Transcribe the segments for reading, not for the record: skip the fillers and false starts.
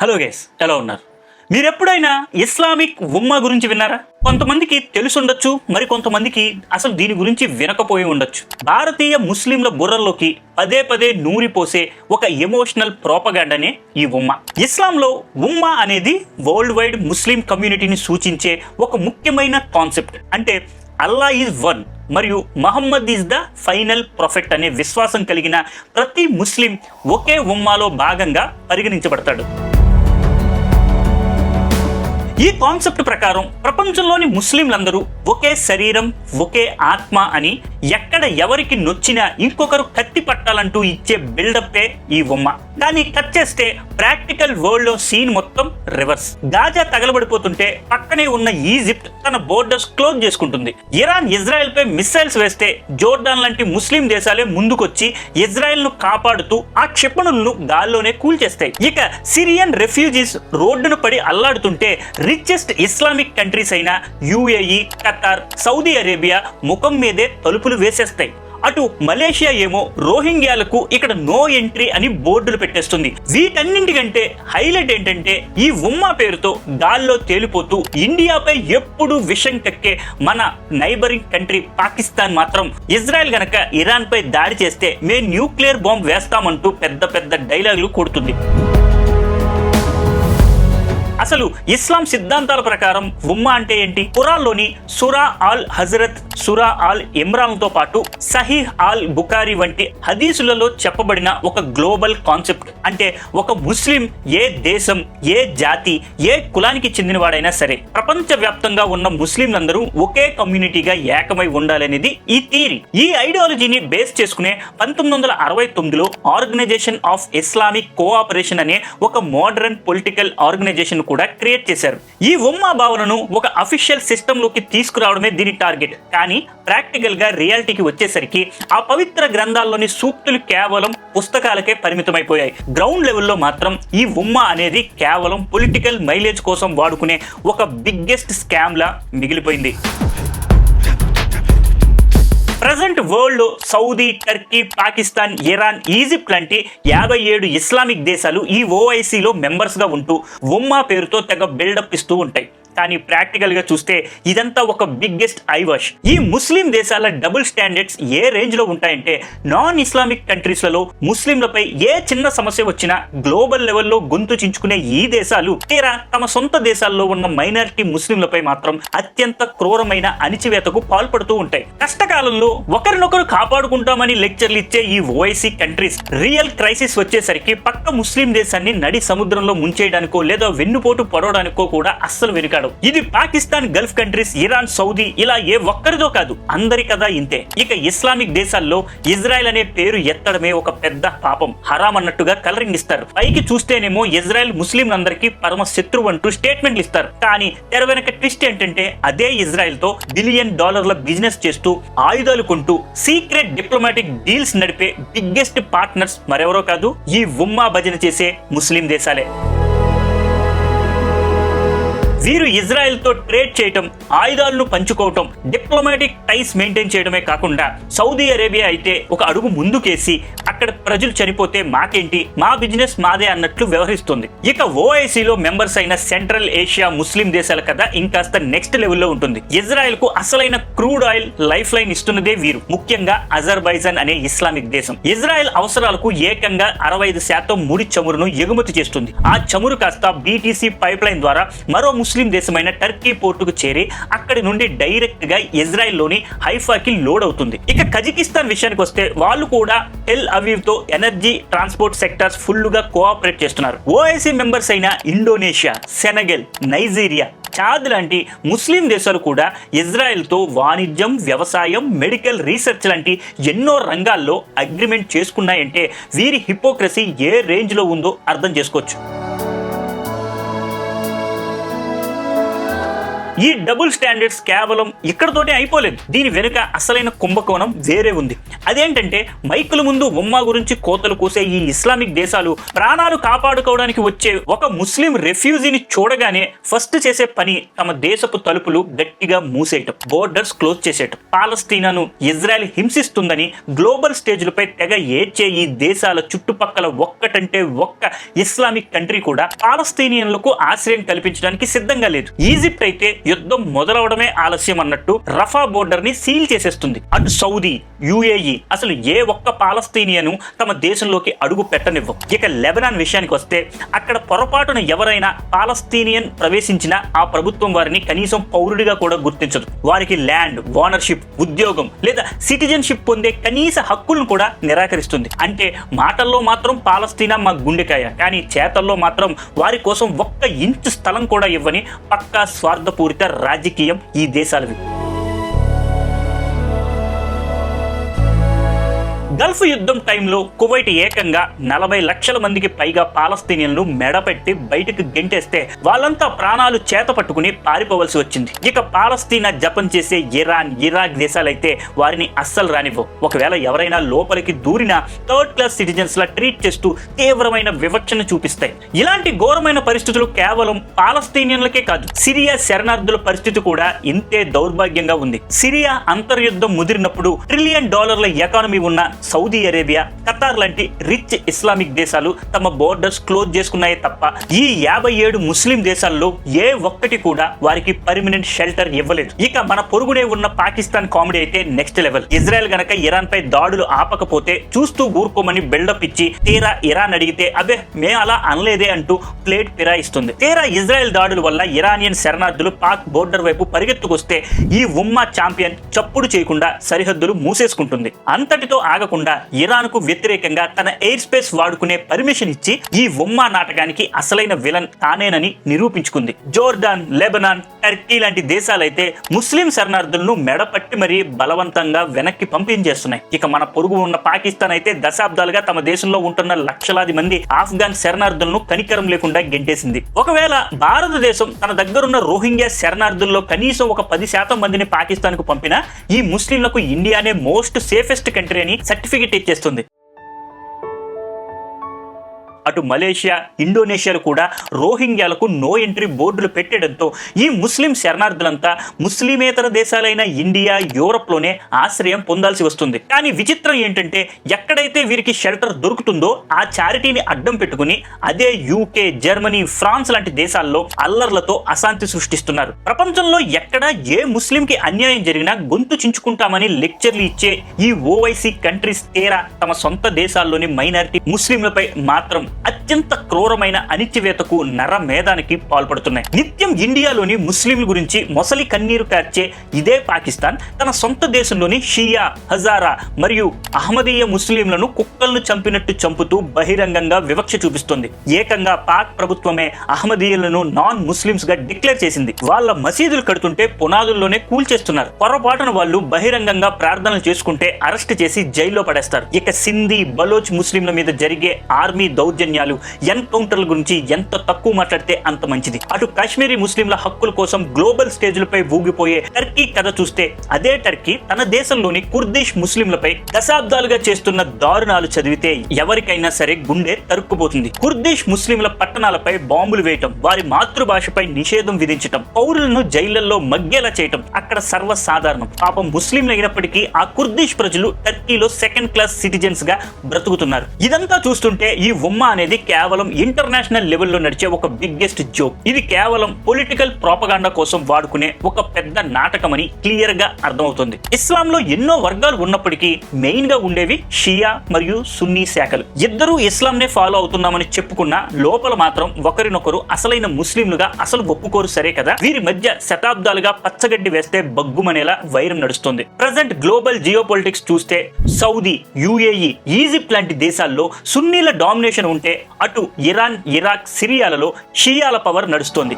Hello guys, ఎలా ఉన్నారు? మీరు ఎప్పుడైనా ఇస్లామిక్ ఉమ్మా గురించి విన్నారా? కొంతమందికి తెలుసుండొచ్చు, మరి కొంతమందికి అసలు దీని గురించి వినకపోయి ఉండొచ్చు. భారతీయ ముస్లింల బుర్రల్లోకి పదే పదే నూరిపోసే ఒక ఎమోషనల్ ప్రోపగాండానే ఈ ఉమ్మా. ఇస్లాంలో ఉమ్మా అనేది వరల్డ్ వైడ్ ముస్లిం కమ్యూనిటీని సూచించే ఒక ముఖ్యమైన కాన్సెప్ట్. అంటే అల్లా ఈజ్ వన్ మరియు Muhammad is the final prophet అనే విశ్వాసం కలిగిన ప్రతి ముస్లిం ఒకే ఉమ్మాలో భాగంగా పరిగణించబడతాడు. ఈ కాన్సెప్ట్ ప్రకారం ప్రపంచంలోని ముస్లింలందరూ ఒకే శరీరం, ఒకే ఆత్మ అని, ఎక్కడ ఎవరికి నొచ్చినా ఇంకొకరు కత్తి పట్టాలంటూ ఇచ్చే బిల్డప్పే ఈ ఉమ్మ. కానీ కట్ చేస్తే ప్రాక్టికల్ వరల్డ్ లో సీన్ మొత్తం రివర్స్. గాజా తగలబడిపోతుంటే పక్కనే ఉన్న ఈజిప్ట్ తన బోర్డర్స్ క్లోజ్ చేసుకుంటుంది. ఇరాన్ ఇజ్రాయెల్ పై మిస్సైల్స్ వేస్తే జోర్డాన్ లాంటి ముస్లిం దేశాలే ముందుకొచ్చి ఇజ్రాయెల్ ను కాపాడుతూ ఆ క్షిపణులను గాల్లోనే కూల్చేస్తాయి. ఇక సిరియన్ రెఫ్యూజీస్ రోడ్డును పడి అల్లాడుతుంటే రిచెస్ట్ ఇస్లామిక్ కంట్రీస్ అయిన యుఏఈ, ఖతార్, సౌదీ అరేబియా ముఖం మీదే తలుపులు వేసేస్తాయి. అటు మలేషియా ఏమో రోహింగ్యాలకు ఇక్కడ నో ఎంట్రీ అని బోర్డులు పెట్టేస్తుంది. వీటన్నింటికంటే హైలైట్ ఏంటంటే ఈ ఉమ్మా పేరుతో గాల్లో తేలిపోతూ ఇండియాపై ఎప్పుడు విషం కక్కే మన నైబరింగ్ కంట్రీ పాకిస్తాన్ మాత్రం ఇజ్రాయెల్ గనక ఇరాన్ పై దాడి చేస్తే మేము న్యూక్లియర్ బాంబ్ వేస్తామంటూ పెద్ద పెద్ద డైలాగులు కొడుతుంది. అసలు ఇస్లాం సిద్ధాంతాల ప్రకారం ఉమ్మా అంటే ఏంటి? ఖురాన్లోని సూరా ఆల్ హజరత్, సూరా ఆల్ ఇమ్రాన్ తో పాటు సహీహ్ ఆల్ బుఖారీ వంటి హదీసులలో చెప్పబడిన ఒక గ్లోబల్ కాన్సెప్ట్. అంటే ఒక ముస్లిం ఏ దేశం, ఏ జాతి, ఏ కులానికి చెందినవాడైనా సరే ప్రపంచ వ్యాప్తంగా ఉన్న ముస్లింలందరూ ఒకే కమ్యూనిటీగా ఏకమై ఉండాలనేది ఈ థియరీ. ఈ ఐడియాలజీని బేస్ చేసుకునే 1969లో ఆర్గనైజేషన్ ఆఫ్ ఇస్లామిక్ కోఆపరేషన్ అనే ఒక మోడర్న్ పొలిటికల్ ఆర్గనైజేషన్ కూడా క్రియేట్ చేశారు. ఈ ఉమ్మా భావనను ఒక అఫీషియల్ సిస్టమ్ లోకి తీసుకురావడమే దీని టార్గెట్. కానీ ప్రాక్టికల్ గా రియాలిటీకి వచ్చేసరికి ఆ పవిత్ర గ్రంథాల్లోని సూక్తులు కేవలం పుస్తకాలకే పరిమితమైపోయాయి. గ్రౌండ్ లెవెల్లో మాత్రం ఈ ఉమ్మా అనేది కేవలం పొలిటికల్ మైలేజ్ కోసం వాడుకునే ఒక బిగ్గెస్ట్ స్కామ్ లా మిగిలిపోయింది. ప్రజెంట్ వరల్డ్ లో Saudi, Turkey, Pakistan, Iran, Egypt లాంటి 57 ఇస్లామిక్ దేశాలు ఈ ఓఐసీలో మెంబర్స్ గా ఉంటూ ఉమ్మా పేరుతో తెగ బిల్డప్ ఇస్తూ ఉంటాయి. కానీ ప్రాక్టికల్ గా చూస్తే ఇదంతా ఒక బిగ్గెస్ట్ ఐవాష్. ఈ ముస్లిం దేశాల డబుల్ స్టాండర్డ్స్ ఏ రేంజ్ లో ఉంటాయంటే నాన్ ఇస్లామిక్ కంట్రీస్ లలో ముస్లింలపై ఏ చిన్న సమస్య వచ్చినా గ్లోబల్ లెవెల్లో గొంతు చించుకునే ఈ దేశాలు తీరా తమ సొంత దేశాల్లో ఉన్న మైనారిటీ ముస్లింలపై మాత్రం అత్యంత క్రూరమైన అణిచివేతకు పాల్పడుతూ ఉంటాయి. కష్టకాలంలో ఒకరినొకరు కాపాడుకుంటామని లెక్చర్లు ఇచ్చే ఈ ఓఐసీ కంట్రీస్ రియల్ క్రైసిస్ వచ్చేసరికి పక్క ముస్లిం దేశాన్ని నడి సముద్రంలో ముంచేయడానికో లేదా వెన్నుపోటు పడవడానికో కూడా అస్సలు వెనుకాడు. ఇది Pakistan, Gulf countries, Iran, Saudi ఇలా ఏ ఒక్కరిదో కాదు, అందరి కదా ఇంతే. ఇక ఇస్లామిక్ దేశాల్లో ఇజ్రాయెల్ అనే పేరు ఎత్తడమే ఒక పెద్ద పాపం, హరాం అన్నట్టుగా కలరింగ్ ఇస్తారు. పైకి చూస్తేనేమో ఇజ్రాయెల్ ముస్లింలందరికీ పరమ శత్రువు అంటూ స్టేట్మెంట్లు ఇస్తారు. కానీ తెర వెనక ట్విస్ట్ ఏంటంటే అదే ఇజ్రాయెల్ తో $1 బిలియన్ బిజినెస్ చేస్తూ ఆయుధాలు కొంటూ సీక్రెట్ డిప్లొమాటిక్ డీల్స్ నడిపే బిగ్గెస్ట్ పార్ట్నర్స్ మరెవరో కాదు, ఈ ఉమ్మా భజన చేసే ముస్లిం దేశాలే. వీరు ఇజ్రాయెల్ తో ట్రేడ్ చేయటం, ఆయుధాలను పంచుకోవటం, డిప్లొమాటిక్ టైస్ మెయింటైన్ చేయడమే కాకుండా సౌదీ అరేబియా అయితే ఒక అడుగు ముందుకేసి అక్కడ ప్రజలు చనిపోతే మాకేంటి, మా బిజినెస్ మాదే అన్నట్లు వ్యవహరిస్తుంది. ఇక ఓఐసీలో మెంబర్స్ అయిన సెంట్రల్ ఏషియా ముస్లిం దేశాల కథ ఇంకాస్త నెక్స్ట్ లెవెల్లో ఉంటుంది. ఇజ్రాయెల్ కు అసలైన క్రూడ్ ఆయిల్ లైఫ్ లైన్ ఇస్తున్నదే వీరు, ముఖ్యంగా అజర్బైజాన్ అనే ఇస్లామిక్ దేశం. ఇజ్రాయెల్ అవసరాలకు ఏకంగా 65% ముడి చమురును ఎగుమతి చేస్తుంది. ఆ చమురు కాస్త బీటీసీ పైప్ లైన్ ద్వారా మరో ముస్లిం దేశమైన టర్కీ పోర్టుకు చేరి అక్కడి నుండి డైరెక్ట్ గా ఇజ్రాయెల్ లోని హైఫాకి లోడ్ అవుతుంది. ఇక కజకిస్తాన్ విషయానికి వస్తే వాళ్ళు కూడా టెల్ అవీవ్ తో ఎనర్జీ, ట్రాన్స్పోర్ట్ సెక్టార్స్ ఫుల్ గా కోఆపరేట్ చేస్తున్నారు. ఓఐసీ మెంబర్స్ అయిన ఇండోనేషియా, సెనగల్, నైజీరియా, చాద్ లాంటి ముస్లిం దేశాలు కూడా ఇజ్రాయెల్ తో వాణిజ్యం, వ్యవసాయం, మెడికల్ రీసెర్చ్ లాంటి ఎన్నో రంగాల్లో అగ్రిమెంట్ చేసుకున్నాయంటే వీరి హిపోక్రసీ ఏ రేంజ్ లో ఉందో అర్థం చేసుకోవచ్చు. ఈ డబుల్ స్టాండర్డ్స్ కేవలం ఇక్కడతోటే అయిపోలేదు. దీని వెనుక అసలైన కుంభకోణం వేరే ఉంది. అదేంటంటే మైకుల ముందు ఉమ్మా గురించి కోతలు కూసే ఈ ఇస్లామిక్ దేశాలు ప్రాణాలు కాపాడుకోవడానికి వచ్చే ఒక ముస్లిం రెఫ్యూజీని చూడగానే ఫస్ట్ చేసే పని తమ దేశపు తలుపులు గట్టిగా మూసేయటం, బోర్డర్స్ క్లోజ్ చేసేయటం. పాలస్తీనాను ఇజ్రాయెల్ హింసిస్తుందని గ్లోబల్ స్టేజ్లపై తెగ ఏడ్చే ఈ దేశాల చుట్టుపక్కల ఒక్కటంటే ఒక్క ఇస్లామిక్ కంట్రీ కూడా పాలస్తీనియన్లకు ఆశ్రయం కల్పించడానికి సిద్ధంగా లేదు. ఈజిప్ట్ అయితే యుద్ధం మొదలవడమే ఆలస్యం అన్నట్టు రఫా బోర్డర్ ని సీల్ చేసేస్తుంది. అటు సౌదీ, యుఏఈ అసలు ఏ ఒక్క పాలస్తీనియను తమ దేశంలోకి అడుగు పెట్టనివ్వం. ఇక లెబనాన్ విషయానికి వస్తే అక్కడ పొరపాటున ఎవరైనా పాలస్తీనియన్ ప్రవేశించినా ఆ ప్రభుత్వం వారిని కనీసం పౌరుడిగా కూడా గుర్తించదు. వారికి ల్యాండ్, ఓనర్షిప్, ఉద్యోగం లేదా సిటిజన్షిప్ పొందే కనీస హక్కులను కూడా నిరాకరిస్తుంది. అంటే మాటల్లో మాత్రం పాలస్తీనా మా గుండెకాయ, కానీ చేతల్లో మాత్రం వారి కోసం ఒక్క ఇంచు స్థలం కూడా ఇవ్వని పక్కా స్వార్థపూరిత రాజకీయం ఈ దేశాలవి. గల్ఫ్ యుద్ధం టైంలో కువైట్ ఏకంగా 40 లక్షల మందికి పైగా పాలస్తీనియన్లు మెడపెట్టి బయటకు గెంటేస్తే వాళ్ళంతా ప్రాణాలు చేత పట్టుకుని పారిపోవలసి వచ్చింది. ఇక పాలస్తీనా జపం చేసే ఇరాన్, ఇరాక్ దేశాలైతే వారిని అస్సలు రానివ్వవు. ఒకవేళ ఎవరైనా లోపలికి దూరినా థర్డ్ క్లాస్ సిటిజన్స్ లా ట్రీట్ చేస్తూ తీవ్రమైన వివక్షను చూపిస్తాయి. ఇలాంటి ఘోరమైన పరిస్థితులు కేవలం పాలస్తీనియన్లకే కాదు, సిరియా శరణార్థుల పరిస్థితి కూడా ఇంతే దౌర్భాగ్యంగా ఉంది. సిరియా అంతర్యుద్ధం ముదిరినప్పుడు $1 ట్రిలియన్ ఎకానమీ ఉన్న సౌదీ అరేబియా, ఖతార్ లాంటి రిచ్ ఇస్లామిక్ దేశాలు తమ బోర్డర్స్ క్లోజ్ చేసుకున్నాయే తప్ప ఈ 57 ముస్లిం దేశాల్లో ఏ ఒక్కటి కూడా వారికి పర్మనెంట్ షెల్టర్ ఇవ్వలేదు. ఇక మన పొరుగునే ఉన్న పాకిస్తాన్ కామెడీ అయితే నెక్స్ట్ లెవెల్. ఇజ్రాయెల్ గనక ఇరాన్ పై దాడులు ఆపకపోతే చూస్తూ ఊరుకోమని బిల్డప్ ఇచ్చి తీరా ఇరాన్ అడిగితే అబే మే అలా అనలేదే అంటూ ప్లేట్ ఫిరాయిస్తుంది. తీరా ఇజ్రాయెల్ దాడుల వల్ల ఇరానియన్ శరణార్థులు పాక్ బోర్డర్ వైపు పరిగెత్తుకొస్తే ఈ ఉమ్మా ఛాంపియన్ చప్పుడు చేయకుండా సరిహద్దులు మూసేసుకుంటుంది. అంతటితో ఆగకుండా ఇరాన్ కు వ్యతిరేకంగా తన ఎయిర్ స్పేస్ వాడుకునే పర్మిషన్ ఇచ్చి ఈ ఉమ్మా నాటకానికి అసలైన విలన్ తానేనని నిరూపించుకుంది. జోర్డాన్, లెబనాన్, టర్కీ లాంటి దేశాలైతే ముస్లిం శరణార్థులను మెడపట్టి మరీ బలవంతంగా వెనక్కి పంపించేస్తున్నాయి. ఇక మన పొరుగు ఉన్న పాకిస్తాన్ అయితే దశాబ్దాలుగా తమ దేశంలో ఉంటున్న లక్షలాది మంది ఆఫ్ఘాన్ శరణార్థులను కనికరం లేకుండా గెంటేసింది. ఒకవేళ భారతదేశం తన దగ్గరున్న రోహింగ్యా శరణార్థుల్లో కనీసం ఒక 10% మందిని పాకిస్తాన్ కు పంపినా ఈ ముస్లింలకు ఇండియానే మోస్ట్ సేఫెస్ట్ కంట్రీ అని సర్టిఫికెట్ ఇచ్చేస్తుంది. అటు మలేషియా, ఇండోనేషియాలు కూడా రోహింగ్యాలకు నో ఎంట్రీ బోర్డులు పెట్టడంతో ఈ ముస్లిం శరణార్థులంతా ముస్లిమేతర దేశాలైన ఇండియా, యూరప్ లోనే ఆశ్రయం పొందాల్సి వస్తుంది. కానీ విచిత్రం ఏంటంటే ఎక్కడైతే వీరికి షెల్టర్ దొరుకుతుందో ఆ చారిటీని అడ్డం పెట్టుకుని అదే యూకే, జర్మనీ, ఫ్రాన్స్ లాంటి దేశాల్లో అల్లర్లతో అశాంతి సృష్టిస్తున్నారు. ప్రపంచంలో ఎక్కడ ఏ ముస్లింకి అన్యాయం జరిగినా గొంతు చించుకుంటామని లెక్చర్లు ఇచ్చే ఈ ఓవైసీ కంట్రీస్ తీరా తమ సొంత దేశాల్లోని మైనారిటీ ముస్లింలపై మాత్రం అత్యంత క్రూరమైన అణిచివేతకు నరమేధానికి పాల్పడుతున్నాయి. నిత్యం ఇండియాలోని ముస్లింల గురించి మొసలి కన్నీరు కార్చే ఇదే పాకిస్తాన్ తన సొంత దేశంలోని షియా, హజారా మరియు అహ్మదీయ ముస్లింలను కుక్కలను చంపినట్టు చంపుతూ బహిరంగంగా వివక్ష చూపిస్తుంది. ఏకంగా పాక్ ప్రభుత్వమే అహ్మదీయులను నాన్ ముస్లిమ్స్ గా డిక్లేర్ చేసింది. వాళ్ళ మసీదులు కడుతుంటే పునాదుల్లోనే కూల్చేస్తున్నారు. పొరపాటున వాళ్ళు బహిరంగంగా ప్రార్థనలు చేసుకుంటే అరెస్ట్ చేసి జైల్లో పడేస్తారు. ఇక సింధీ, బలోచ్ ముస్లింల మీద జరిగే ఆర్మీ దౌర్జన్యాలు, ఎన్కౌంటర్ల గురించి ఎంత తక్కువ మాట్లాడితే అంత మంచిది. అటు కాశ్మీరీ ముస్లింల హక్కుల కోసం గ్లోబల్ స్టేజ్లపై ఊగిపోయే టర్కీ కథ చూస్తే అదే టర్కీ తన దేశంలోని కుర్దిష్ ముస్లింలపై దశాబ్దాలుగా చేస్తున్న దారుణాలు చదివితే ఎవరికైనా సరే గుండె తరుక్కుపోతుంది. కుర్దిష్ ముస్లింల పట్టణాలపై బాంబులు వేయటం, వారి మాతృభాషపై నిషేధం విధించటం, పౌరులను జైళ్లలో మగ్గేలా చేయటం అక్కడ సర్వసాధారణం. పాపం ముస్లింలు అయినప్పటికీ ఆ కుర్దిష్ ప్రజలు టర్కీలో సెకండ్ క్లాస్ సిటిజన్స్ గా బ్రతుకుతున్నారు. ఇదంతా చూస్తుంటే ఈ ఉమ్మా అనేది కేవలం ఇంటర్నేషనల్ లెవెల్లో నడిచే ఒక బిగ్గెస్ట్ జోక్. ఇది కేవలం పొలిటికల్ ప్రోపగాండా కోసం వాడుకునే ఒక పెద్ద నాటకమని క్లియర్ గా అర్థమవుతుంది. ఇస్లాంలో ఎన్నో వర్గాలు ఉన్నప్పటికీ మెయిన్ గా ఉండేవి షియా మరియు సున్నీ శాఖలు. ఇద్దరూ ఇస్లాంనే ఫాలో అవుతున్నామని చెప్పుకున్నా లోపల మాత్రం ఒకరినొకరు అసలైన ముస్లింలుగా అసలు ఒప్పుకోరు. సరే కదా, వీరి మధ్య శతాబ్దాలుగా పచ్చగడ్డి వేస్తే బగ్గుమనేలా వైరం నడుస్తుంది. ప్రజెంట్ గ్లోబల్ జియో పొలిటిక్స్ చూస్తే సౌదీ, యుఏఈ, ఈజిప్ట్ లాంటి దేశాల్లో సున్నీల డామినేషన్ ఉంటే అటు ఇరాన్, ఇరాక్, సిరియాలలో షియాల పవర్ నడుస్తోంది.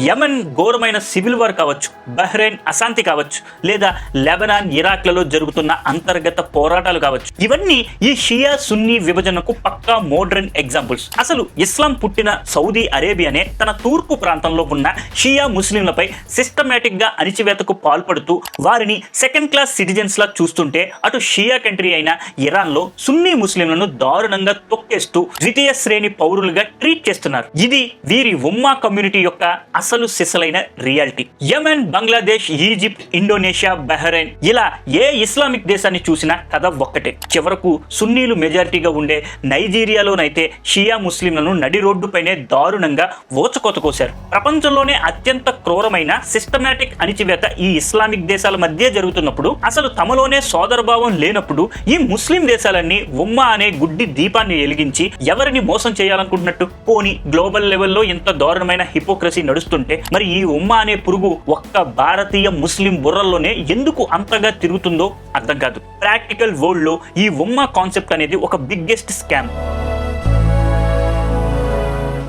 యెమెన్ ఘోరమైన సివిల్ వార్ కావచ్చు, బహ్రెయిన్ అశాంతి కావచ్చు, లేదా లెబనాన్ ఇరాక్లలో జరుగుతున్న అంతర్గత పోరాటాలు కావచ్చు, ఇవన్నీ ఈ షియా సున్నీ విభజనకు పక్కా మోడర్న్ ఎగ్జాంపుల్స్. అసలు ఇస్లాం పుట్టిన సౌదీ అరేబియానే తన తూర్పు ప్రాంతంలో ఉన్న షియా ముస్లింలపై సిస్టమేటిక్ గా అణిచివేతకు పాల్పడుతూ వారిని సెకండ్ క్లాస్ సిటిజన్స్ లా చూస్తుంటే, అటు షియా కంట్రీ అయిన ఇరాన్ లో సున్నీ ముస్లింలను దారుణంగా తొక్కేస్తూ ద్వితీయ శ్రేణి పౌరులుగా ట్రీట్ చేస్తున్నారు. ఇది వీరి ఉమ్మా కమ్యూనిటీ యొక్క అసలు సిసలైన reality. Yemen, Bangladesh, Egypt, Indonesia, Bahrain ఇలా ఏ ఇస్లామిక్ దేశాన్ని చూసినా కథ ఒక్కటే. చివరకు సున్నీలు మెజారిటీగా ఉండే నైజీరియాలోనైతే షియా ముస్లింలను నడి రోడ్డుపైనే దారుణంగా ఓచకోత కోశారు. ప్రపంచంలోనే అత్యంత క్రూరమైన సిస్టమేటిక్ అణిచివేత ఈ ఇస్లామిక్ దేశాల మధ్య జరుగుతున్నప్పుడు, అసలు తమలోనే సోదరభావం లేనప్పుడు ఈ ముస్లిం దేశాలన్నీ ఉమ్మా అనే గుడ్డి దీపాన్ని వెలిగించి ఎవరిని మోసం చేయాలనుకుంటున్నట్టు? పోనీ గ్లోబల్ లెవెల్లో ఇంత దారుణమైన హిపోక్రసీ నడుస్తుంటే మరి ఈ ఉమ్మా అనే పురుగు ఒక్క భారతీయ ముస్లిం బుర్రల్లోనే ఎందుకు అంతగా తిరుగుతుందో అర్థం కాదు. ప్రాక్టికల్ వరల్డ్ లో ఈ ఉమ్మా కాన్సెప్ట్ అనేది ఒక బిగ్గెస్ట్ స్కామ్.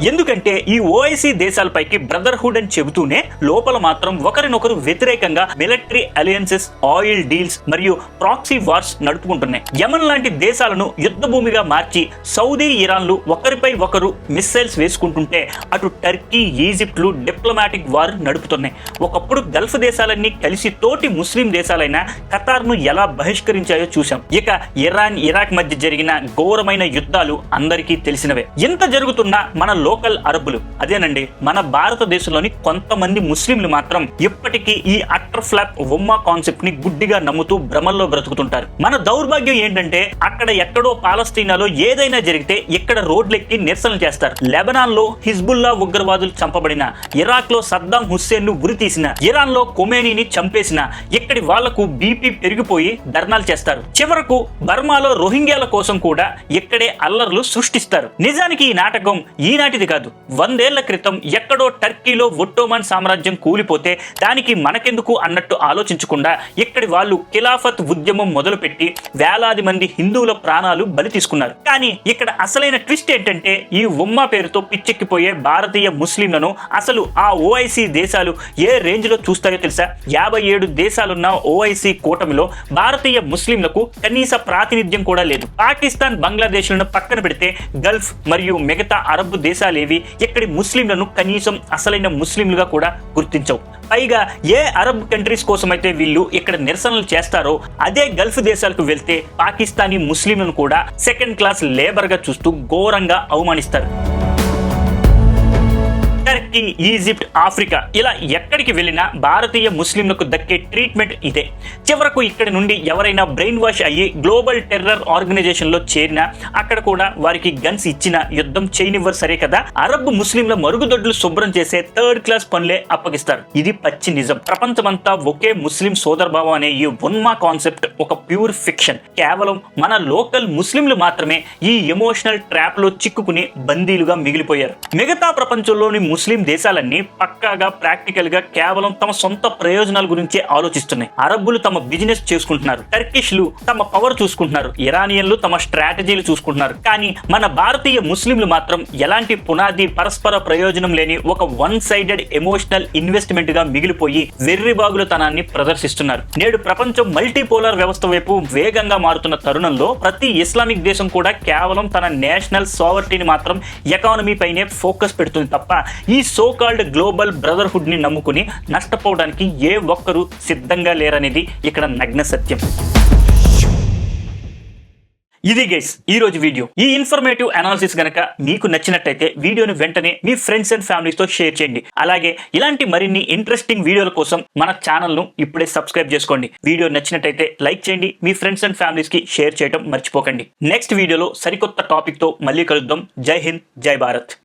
ఎందుకంటే ఈ ఓఐసీ దేశాలపైకి బ్రదర్హుడ్ అని చెబుతూనే లోపల మాత్రం ఒకరినొకరు వ్యతిరేకంగా మిలిటరీ అలయన్సెస్, ఆయిల్ డీల్స్ మరియు ప్రాక్సీ వార్స్ నడుపుకుంటున్నాయి. యెమెన్ లాంటి దేశాలను యుద్ధ భూమిగా మార్చి సౌదీ, ఇరాన్లు ఒకరిపై ఒకరు మిస్సైల్స్ వేసుకుంటుంటే, అటు టర్కీ, ఈజిప్ట్లు డిప్లొమాటిక్ వార్ నడుపుతున్నాయి. ఒకప్పుడు గల్ఫ్ దేశాలన్నీ కలిసి తోటి ముస్లిం దేశాలైన ఖతార్ను ఎలా బహిష్కరించాయో చూశాం. ఇక ఇరాన్, ఇరాక్ మధ్య జరిగిన ఘోరమైన యుద్ధాలు అందరికీ తెలిసినవే. ఇంత జరుగుతున్నా మన లోకల్ అరబ్బులు, అదేనండి మన భారతదేశంలోని కొంతమంది ముస్లింలు మాత్రం ఇప్పటికీ ఈ అట్టర్ ఫ్లాప్ ఉమ్మా కాన్సెప్ట్ ని గుడ్డిగా నమ్ముతూ భ్రమల్లో బ్రతుకుతుంటారు. మన దౌర్భాగ్యం ఏంటంటే అక్కడ ఎక్కడో పాలస్తీనాలో ఏదైనా జరిగితే ఇక్కడ రోడ్లెక్కి నిరసనలు చేస్తారు. లెబనాన్ లో హిజ్బుల్లా ఉగ్రవాదులు చంపబడిన, ఇరాక్ లో సద్దాం హుస్సేన్ ను ఉరి తీసిన, ఇరాన్ లో ఖొమేనీని చంపేసిన ఇక్కడి వాళ్లకు బీపీ పెరిగిపోయి ధర్నాలు చేస్తారు. చివరకు బర్మాలో రోహింగ్యాల కోసం కూడా ఇక్కడే అల్లర్లు సృష్టిస్తారు. నిజానికి ఈ నాటకం ఈనాటి కాదు. 100 ఏళ్ల క్రితం ఎక్కడో టర్కీలో ఒట్టోమన్ సామ్రాజ్యం కూలిపోతే దానికి మనకెందుకు అన్నట్టు ఆలోచించకుండా ఇక్కడి వాళ్ళు ఖిలాఫత్ ఉద్యమం మొదలుపెట్టి వేలాది మంది హిందువుల ప్రాణాలు బలి తీసుకున్నారు. కానీ ఇక్కడ అసలైన ట్విస్ట్ ఏంటంటే ఈ ఉమ్మా పేరుతో పిచ్చెక్కిపోయే భారతీయ ముస్లింలను అసలు ఆ ఓఐసీ దేశాలు ఏ రేంజ్ లో చూస్తాయో తెలుసా? 57 దేశాలున్న ఓఐసీ కూటమిలో భారతీయ ముస్లింలకు కనీస ప్రాతినిధ్యం కూడా లేదు. పాకిస్తాన్, బంగ్లాదేశ్లను పక్కన పెడితే గల్ఫ్ మరియు మిగతా అరబ్ దేశాలేవి ఇక్కడి ముస్లింలను కనీసం అసలైన ముస్లింలుగా కూడా గుర్తించవు. పైగా ఏ అరబ్ కంట్రీస్ కోసం అయితే వీళ్ళు ఇక్కడ నిరసనలు చేస్తారో అదే గల్ఫ్ దేశాలకు వెళ్తే పాకిస్తానీ ముస్లింలను కూడా సెకండ్ క్లాస్ లేబర్ గా చూస్తూ ఘోరంగా అవమానిస్తారు. టర్కీ, ఈజిప్ట్, ఆఫ్రికా ఇలా ఎక్కడికి వెళ్ళినా భారతీయ ముస్లింలకు దక్కే ట్రీట్మెంట్ ఇదే. చివరకు ఇక్కడి నుండి ఎవరైనా బ్రెయిన్ వాష్ అయ్యి గ్లోబల్ టెర్రర్ ఆర్గనైజేషన్ లో చేరినా అక్కడ కూడా వారికి గన్స్ ఇచ్చిన యుద్ధం చేయనివ్వరు. సరే కదా, అరబ్ ముస్లింల మరుగుదొడ్లు శుభ్రం చేసే థర్డ్ క్లాస్ పనులే అప్పగిస్తారు. ఇది పచ్చి నిజం. ప్రపంచమంతా ఒకే ముస్లిం సోదరభావం అనే ఈ ఉమ్మా కాన్సెప్ట్ ఒక ప్యూర్ ఫిక్షన్. కేవలం మన లోకల్ ముస్లింలు మాత్రమే ఈ ఎమోషనల్ ట్రాప్ లో చిక్కుకుని బందీలుగా మిగిలిపోయారు. మిగతా ప్రపంచంలోని ముస్లిం దేశాలన్నీ పక్కాగా ప్రాక్టికల్ గా కేవలం తమ సొంత ప్రయోజనాల గురించే ఆలోచిస్తున్నాయి. అరబ్బులు తమ బిజినెస్ చేసుకుంటున్నారు, టర్కిష్లు తమ పవర్ చూసుకుంటున్నారు, ఇరానియన్లు తమ స్ట్రాటజీలు చూసుకుంటున్నారు. కానీ మన భారతీయ ముస్లింలు మాత్రం ఎలాంటి పునాది, పరస్పర ప్రయోజనం లేని ఒక వన్ సైడెడ్ ఎమోషనల్ ఇన్వెస్ట్మెంట్ గా మిగిలిపోయి వెర్రిబాగులతనాన్ని ప్రదర్శిస్తున్నారు. నేడు ప్రపంచం మల్టీపోలార్ వ్యవస్థ వైపు వేగంగా మారుతున్న తరుణంలో ప్రతి ఇస్లామిక్ దేశం కూడా కేవలం తన నేషనల్ సావర్టీని మాత్రం ఎకానమీ పైనే ఫోకస్ పెడుతుంది తప్ప ఈ సో కాల్డ్ గ్లోబల్ బ్రదర్హుడ్ ని నమ్ముకుని నష్టపోవడానికి ఏ ఒక్కరూ సిద్ధంగా లేరనేది ఇక్కడ నగ్న సత్యం. ఇది గైస్ ఈ రోజు వీడియో. ఈ ఇన్ఫర్మేటివ్ అనాలిసిస్ గనక మీకు నచ్చినట్టయితే వీడియోని వెంటనే మీ ఫ్రెండ్స్ అండ్ ఫ్యామిలీతో షేర్ చేయండి. అలాగే ఇలాంటి మరిన్ని ఇంట్రెస్టింగ్ వీడియోల కోసం మన ఛానల్ ను ఇప్పుడే సబ్స్క్రైబ్ చేసుకోండి. వీడియో నచ్చినట్టయితే లైక్ చేయండి, మీ ఫ్రెండ్స్ అండ్ ఫ్యామిలీస్ కి షేర్ చేయడం మర్చిపోకండి. నెక్స్ట్ వీడియోలో సరికొత్త టాపిక్ తో మళ్ళీ కలుద్దాం. జై హింద్, జై భారత్.